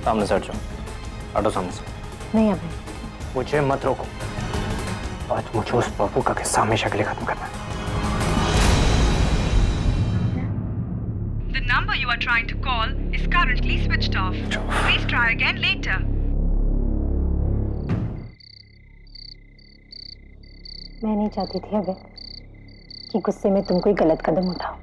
सामने से हट जाओ, हटो सामने से। नहीं अभी मुझे मत रोको, आज मुझे उस बाबू का किस्सा हमेशा के लिए खत्म करना है। The number you are trying to call is currently switched off. Please try again later. मैं नहीं चाहती थी अभी कि गुस्से में तुम कोई गलत कदम उठाओ।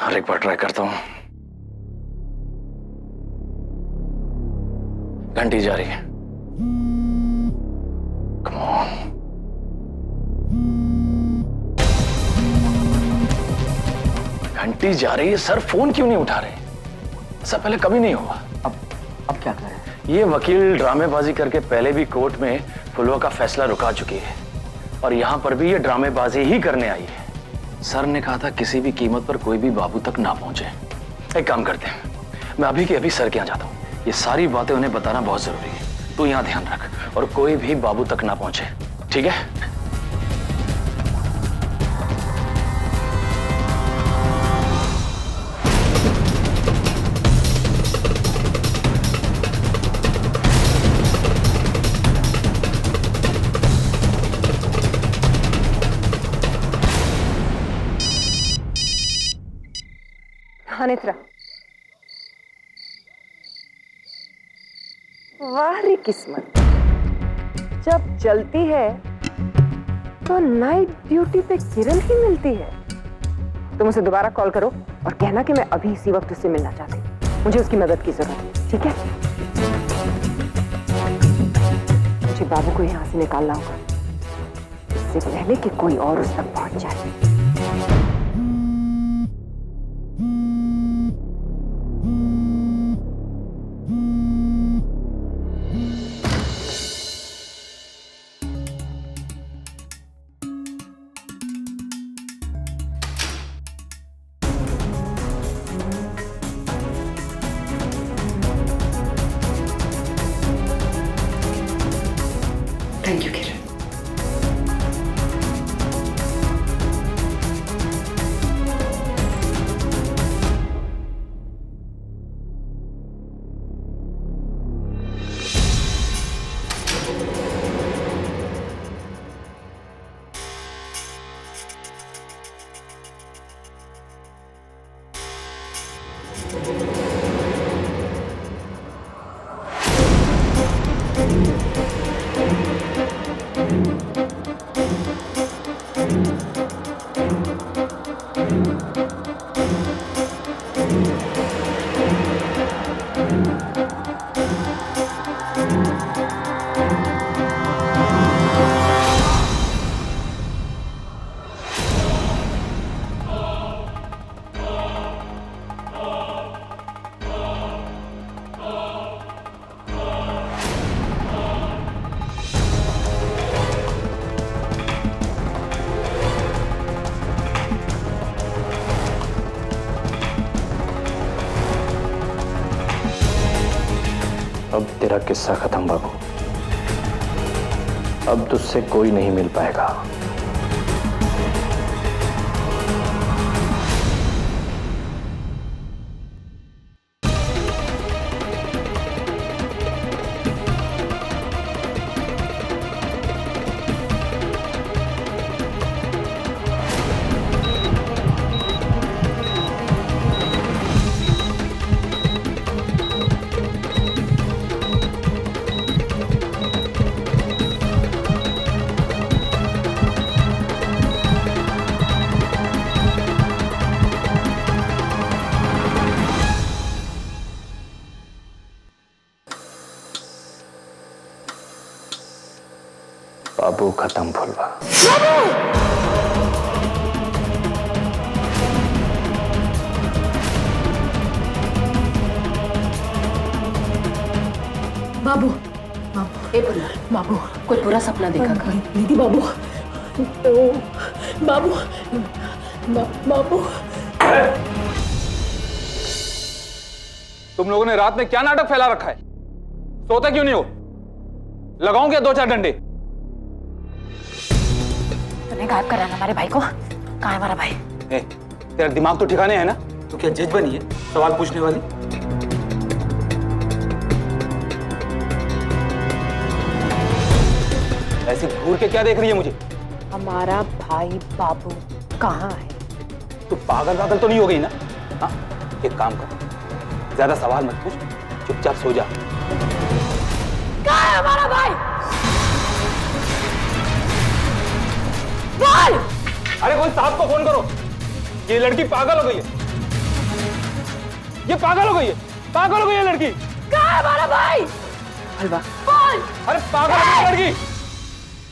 और एक बार ट्राई करता हूं। घंटी जा रही है। Come on. घंटी जा रही है, सर फोन क्यों नहीं उठा रहे? ऐसा पहले कभी नहीं हुआ। अब क्या करें? ये वकील ड्रामेबाजी करके पहले भी कोर्ट में फुलवा का फैसला रुका चुकी है और यहां पर भी ये ड्रामेबाजी ही करने आई है। सर ने कहा था किसी भी कीमत पर कोई भी बाबू तक ना पहुंचे। एक काम करते हैं, मैं अभी के अभी सर के यहाँ जाता हूँ। ये सारी बातें उन्हें बताना बहुत जरूरी है। तू यहाँ ध्यान रख और कोई भी बाबू तक ना पहुंचे, ठीक है? हाँ नेत्रा, वाह रे किस्मत, जब चलती है तो नाइट ड्यूटी पे किरण ही मिलती है। तुम उसे दोबारा कॉल करो और कहना कि मैं अभी इसी वक्त उससे मिलना चाहती हूँ। मुझे उसकी मदद की जरूरत है, ठीक है? मुझे बाबू को यहाँ से निकालना होगा इससे पहले कि कोई और उस तक पहुंच जाए। Thank you, Kiran. अब तेरा किस्सा खत्म बाबू। अब तुझसे कोई नहीं मिल पाएगा। बाबू खत्म फुलवा। बाबू, बाबू, ए बुला, बाबू, कोई बुरा सपना देखा था? दीदी बाबू, बाबू, बाबू। तुम लोगों ने रात में क्या नाटक फैला रखा है? सोते क्यों नहीं हो? लगाऊं क्या 2-4 डंडे? तूने गायब करा ना हमारे भाई को। कहाँ है हमारा भाई? तेरा दिमाग तो ठिकाने है ना? तो क्या जज बनी है सवाल पूछने वाली? ऐसे घूर के क्या देख रही है मुझे? हमारा भाई बाबू कहाँ है? तू पागल तो नहीं हो गई ना? हाँ, एक काम कर, ज्यादा सवाल मत पूछ, चुपचाप सो जा। कहाँ है हमारा भाई? बोल! अरे कोई साहब को फोन करो, ये लड़की पागल हो गई है। ये पागल हो गई है, पागल हो गई है लड़की। कहाँ है हमारा भाई? हलवा, बोल! अरे पागल हो गई है लड़की।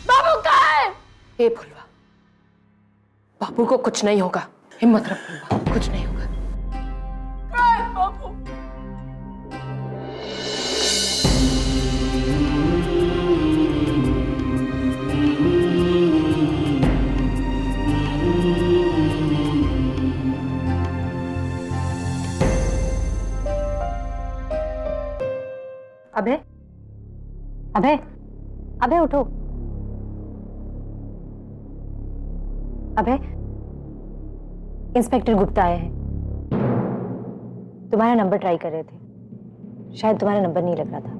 बाबू कहाँ है? हे फुलवा, बाबू को कुछ नहीं होगा। हिम्मत रख फुलवा, कुछ नहीं होगा। कहाँ है बाबू? अबे अबे अबे उठो। अबे इंस्पेक्टर गुप्ता आए हैं, तुम्हारा नंबर ट्राई कर रहे थे, शायद तुम्हारा नंबर नहीं लग रहा था।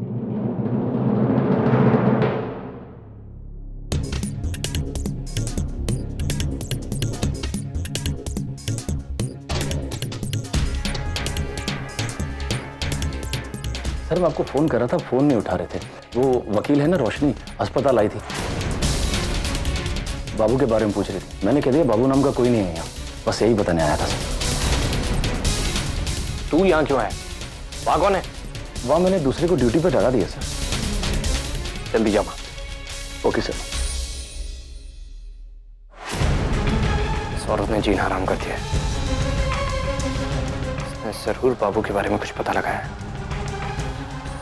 सर मैं आपको फोन कर रहा था, फोन नहीं उठा रहे थे। वो वकील है ना रोशनी, अस्पताल आई थी, बाबू के बारे में पूछ रही थी। मैंने कह दिया बाबू नाम का कोई नहीं है यहाँ, बस यही बताने आया था सर। तू यहाँ क्यों है? वहां कौन है? वहाँ मैंने दूसरे को ड्यूटी पे डरा दिया सर। जल्दी जा वहां। Okay sir. इस औरत ने जीना हराम कर दिया है। इसने जरूर बाबू के बारे में कुछ पता लगाया है,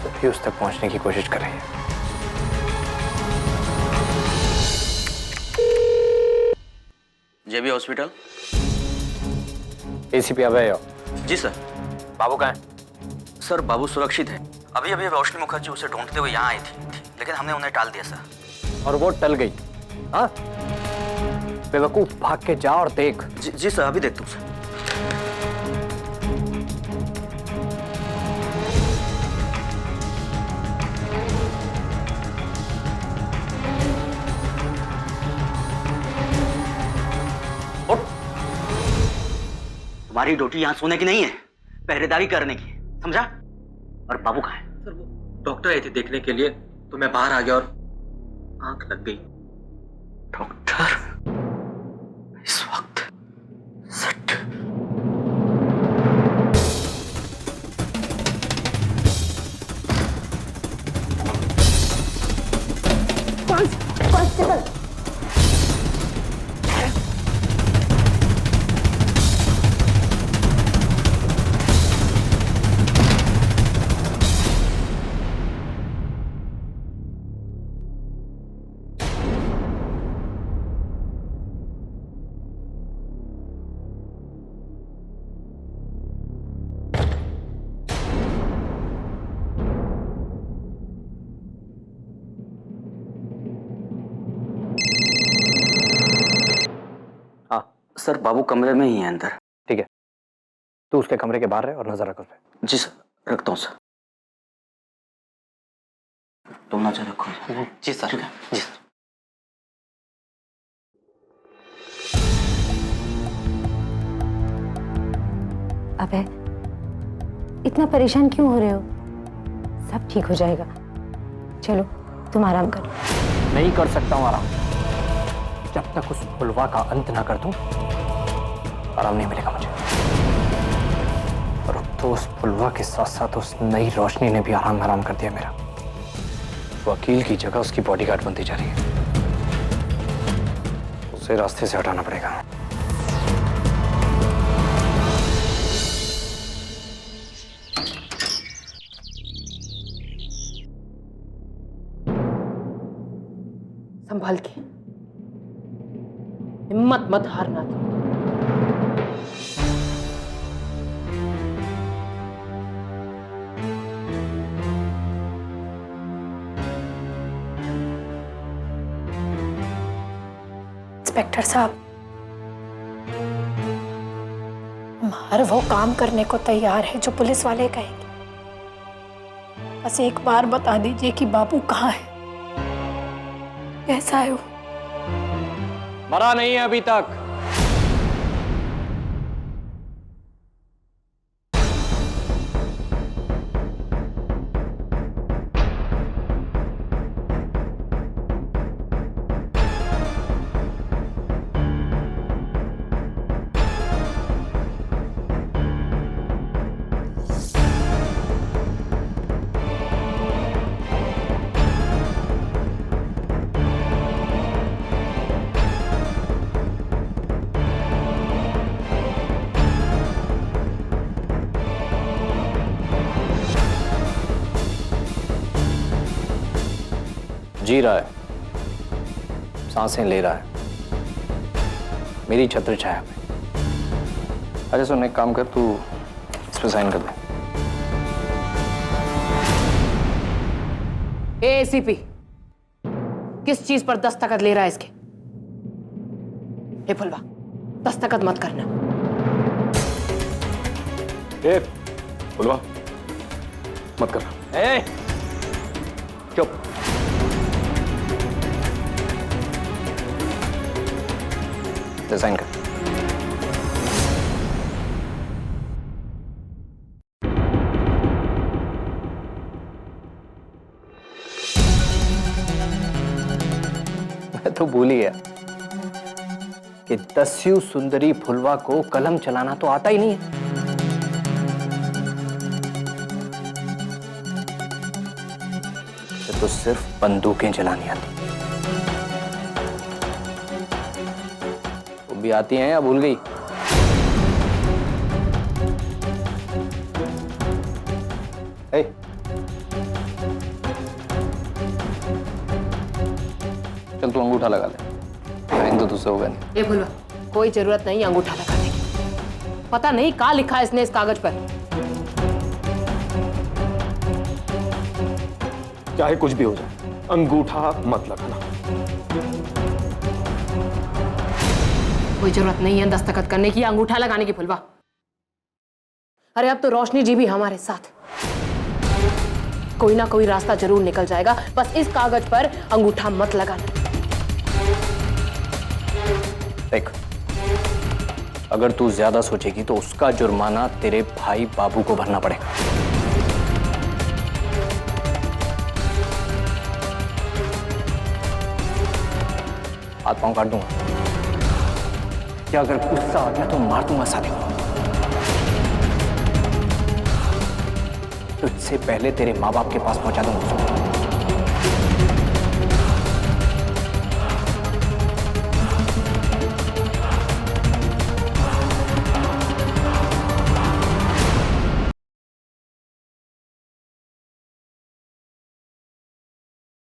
तभी उस तक पहुंचने की कोशिश कर रही है। जेबी हॉस्पिटल। एसीपी अभय हो? जी सर। बाबू कहाँ है? सर बाबू सुरक्षित है। अभी अभी रोशनी मुखर्जी उसे ढूंढते हुए यहाँ आई थी, लेकिन हमने उन्हें टाल दिया सर। और वो टल गई? हाँ, बेवकूफ, भाग के जा और देख। जी सर, अभी देखता हूँ सर। तुम्हारी ड्यूटी यहाँ सोने की नहीं है, पहरेदारी करने की, समझा? और बाबू कहाँ है? सर वो डॉक्टर आए थे देखने के लिए, तो मैं बाहर आ गया और आंख लग गई। डॉक्टर इस वक्त सट। कांस्टेबल, सर बाबू कमरे में ही है अंदर। ठीक है, तू उसके कमरे के बाहर रहे और नजर रख उस पे। जी सर, रखता हूँ सर। तुम नजर रखो। जी सर। ठीक है। जी सर। अबे इतना परेशान क्यों हो रहे हो? सब ठीक हो जाएगा, चलो तुम आराम करो। नहीं कर सकता हूँ आराम, जब तक उस फुलवा का अंत ना कर दूं आराम नहीं मिलेगा मुझे। और अब तो उस फुलवा के साथ साथ उस नई रोशनी ने भी आराम हराम कर दिया मेरा। वकील की जगह उसकी बॉडीगार्ड बनती जा रही है, उसे रास्ते से हटाना पड़ेगा। संभाल के, हिम्मत मत हारना तुम। इंस्पेक्टर साहब, हम हर वो काम करने को तैयार है जो पुलिस वाले कहेंगे। बस एक बार बता दीजिए कि बाबू कहाँ है, कैसा है वो? मरा नहीं है अभी तक। जी रहा है, सांसें ले रहा है, मेरी छत्र छाया में। अरे सुन, एक काम कर, तू इस पे साइन कर दे। एसीपी किस चीज पर दस्तखत ले रहा है इसके? हे फुलवा, दस्तखत मत करना। ए, फुलवा मत कर। ए, चुप। साइन कर। मैं तो भूल ही गया कि दस्यु सुंदरी फुलवा को कलम चलाना तो आता ही नहीं है। तो सिर्फ बंदूकें चलानी आती। भी आती हैं या भूल गई? ए, चल तू अंगूठा लगा ले, तो तुझसे होगा नहीं। ए फुलवा, कोई जरूरत नहीं अंगूठा लगाने की। पता नहीं क्या लिखा है इसने इस कागज पर। चाहे कुछ भी हो जाए, अंगूठा मत लगाना। कोई जरूरत नहीं है दस्तखत करने की, अंगूठा लगाने की फुलवा। अरे अब तो रोशनी जी भी हमारे साथ, कोई ना कोई रास्ता जरूर निकल जाएगा। बस इस कागज पर अंगूठा मत लगाना। देख, अगर तू ज्यादा सोचेगी तो उसका जुर्माना तेरे भाई बाबू को भरना पड़ेगा। हाथ पांव काट दूंगा, क्या अगर गुस्सा आ गया तो मार दूंगा साले को। तुझसे पहले तेरे माँ बाप के पास पहुंचा दूंगा।